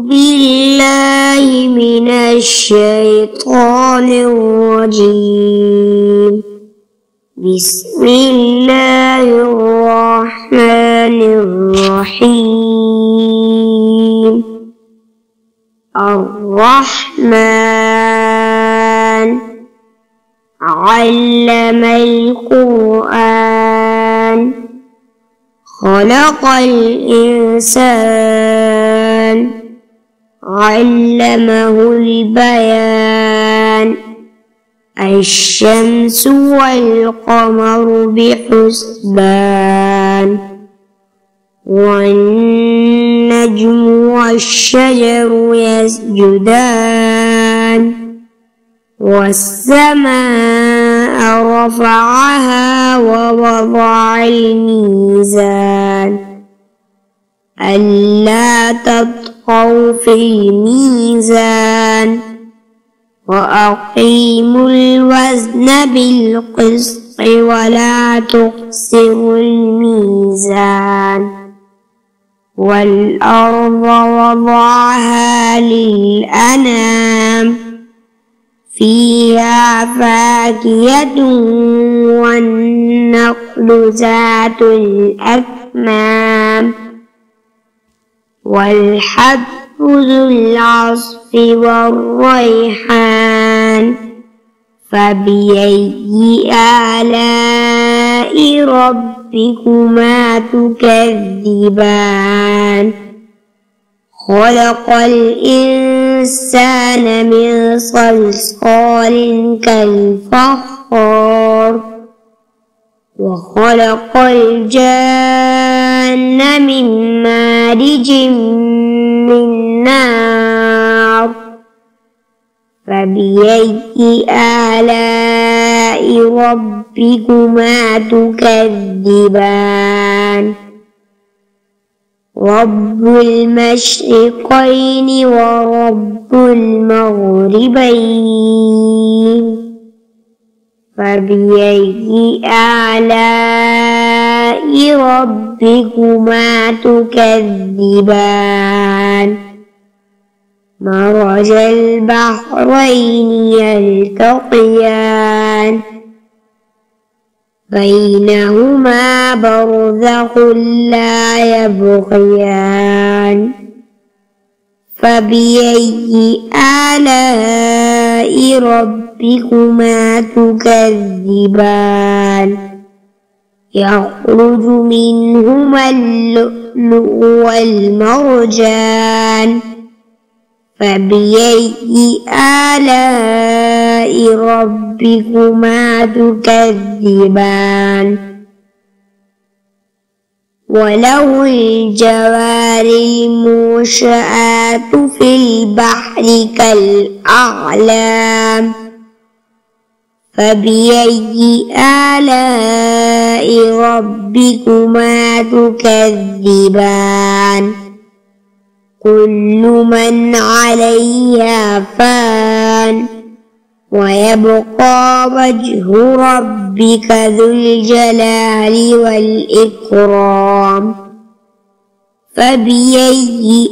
بالله من الشيطان الرجيم. بسم الله الرحمن الرحيم. الرحمن علم القرآن خلق الإنسان علمه البيان. الشمس والقمر بحسبان والنجم والشجر يسجدان. والسماء رفعها ووضع الميزان ألا تطغوا في الميزان وأقيموا الوزن بالقسط ولا تخسروا الميزان. والأرض وضعها للأنام فيها فاكهة والنخل ذات الأكمام والحب ذو العصف والريحان. فبأي آلاء ربكما تكذبان؟ خلق الإنسان من صلصال كالفخار وخلق الجان من مارج من نار. فبأي آلاء ربكما تكذبان؟ رب المشرقين ورب المغربين. فبأي آلاء ربكما تكذبان؟ مرج البحرين يلتقيان بينهما برزخ لا يبغيان. فبأي آلاء ربكما تكذبان؟ يخرج منهما اللؤلؤ والمرجان. فبأي آلاء ربكما تكذبان؟ وله الجوار المنشآت في البحر كالأعلام. فبأي آلاء ربكما تكذبان؟ كل من عليها فان ويبقى وجه ربك ذو الجلال والإكرام. فبأي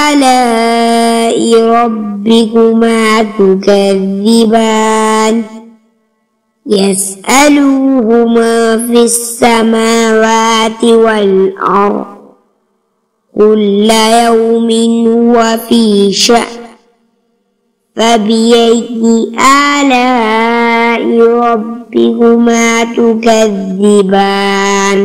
آلاء ربكما تكذبان؟ يسأله ما في السماوات والأرض كل يوم هو في شأن. فبأي آلاء ربكما تكذبان؟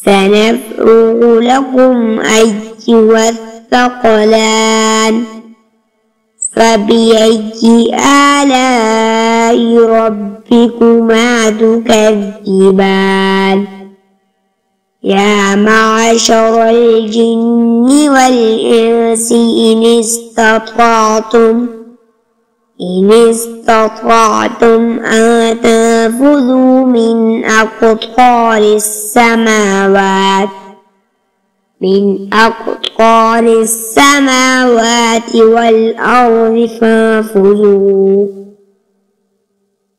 سنفرغ لكم أيها الثقلان. فبأي آلاء ربكما تكذبان؟ يا معشر الجن والإنس إن استطعتم أن تنفذوا من أقطار السماوات والأرض فانفذوا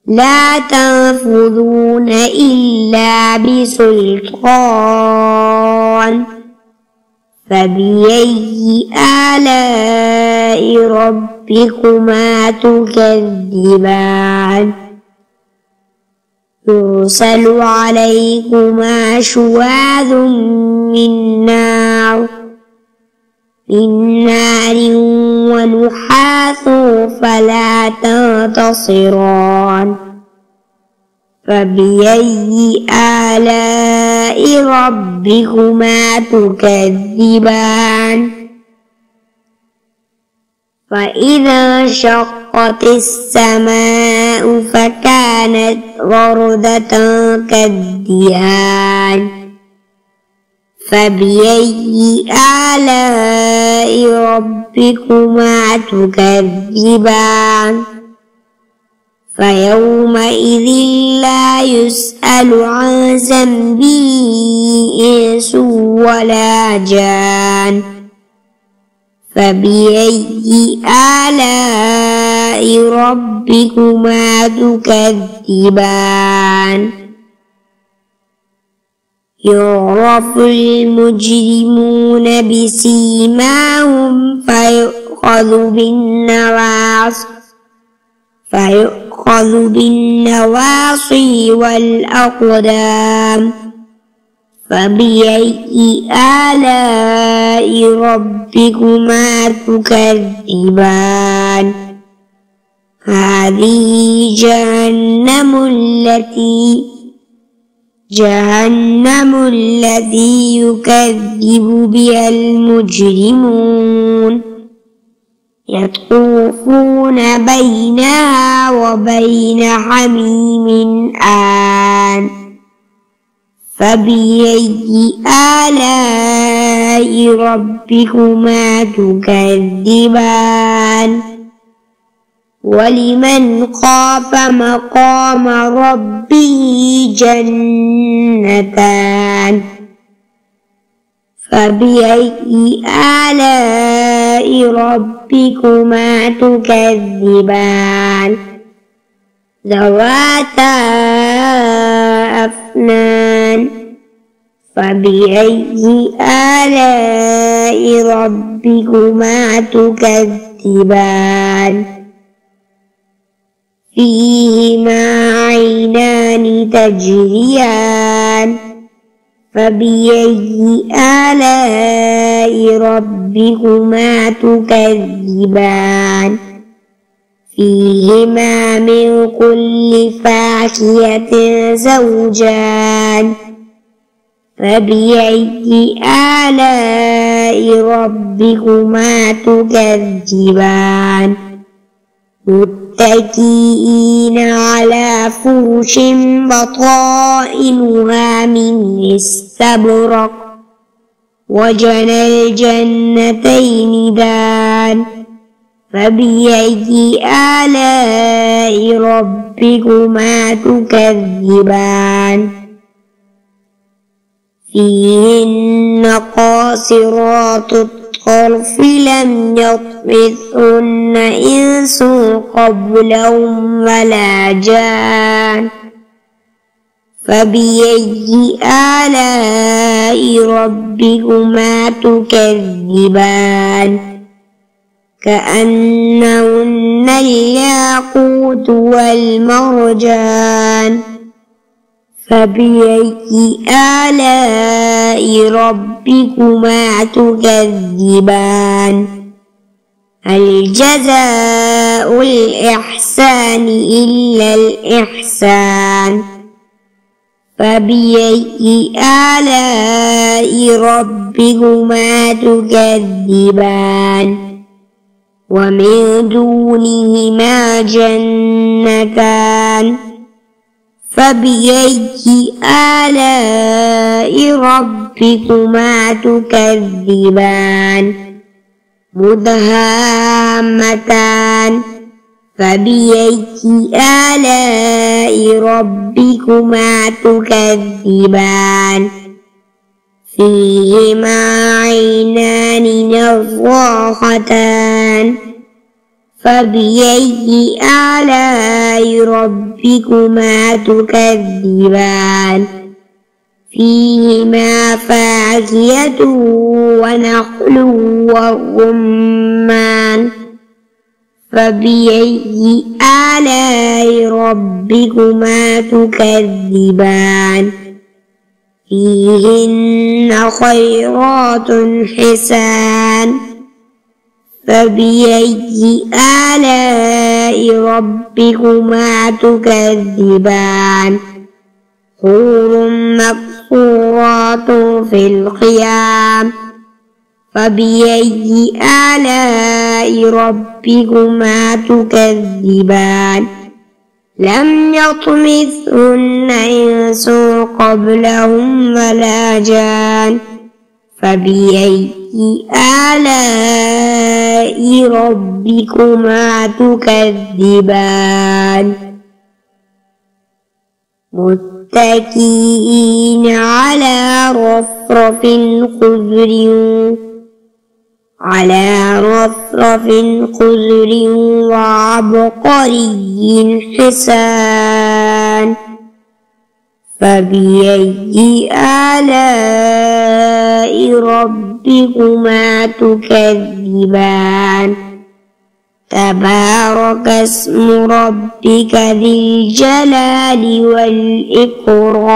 لا تنفذون إلا بسلطان. فبأي آلاء ربكما تكذبان يرسل عليكما شواظ من نار ونحاس فلا تنتصران فبأي آلاء ربكما تكذبان فإذا انشقت السماء فكانت وردة كالدهان فبأي آلاء ربكما تكذبان فيومئذ لا يسأل عن ذنبه إنس ولا جان فبأي آلاء ربكما تكذبان يعرف المجرمون بسيماهم فيؤخذ بالنواصي والأقدام فبأي آلاء ربكما تكذبان هذه جهنم التي يكذب بها المجرمون يطوفون بينها وبين حميم آن فبأي آلاء ربكما تكذبان ولمن خاف مقام ربه جنتان فبأي آلاء ربكما تكذبان ذواتا أفنان فبأي آلاء ربكما تكذبان فيهما عينان تجريان فبأي آلاء ربكما تكذبان فيهما من كل فاكهة زوجان فبأي آلاء ربكما تكذبان متكئين على فرش بطائنها من استبرق وجنى الجنتين دان فبأي آلاء ربكما تكذبان فيهن قاصرات الطرف لم يطمثهن إنس قبلهم ولا جان فبأي آلاء ربكما تكذبان كأنهن الياقوت والمرجان فبأي آلاء ربكما تكذبان هل جزاء الإحسان إلا الإحسان فبأي آلاء ربكما تكذبان ومن دونهما جنتان فبأي آلاء ربكما تكذبان مدهامتان فبأي آلاء ربكما تكذبان فيهما عينان نضاختان فبأي آلاء ربكما تكذبان فيهما فاكهة فاكهة ونخل ورمان فبأي آلاء ربكما تكذبان فيهن خيرات حسان فبأي آلاء ربكما تكذبان حور مقصورات في الخيام فبأي آلاء ربكما تكذبان لم يطمثهن إنس قبلهم ولا جان فبأي آلاء ربكما تكذبان متكئين على رفرف خضر وعبقري حسان فبأي آلاء ربكما تكذبان تبارك اسم ربك ذي الجلال والإكرام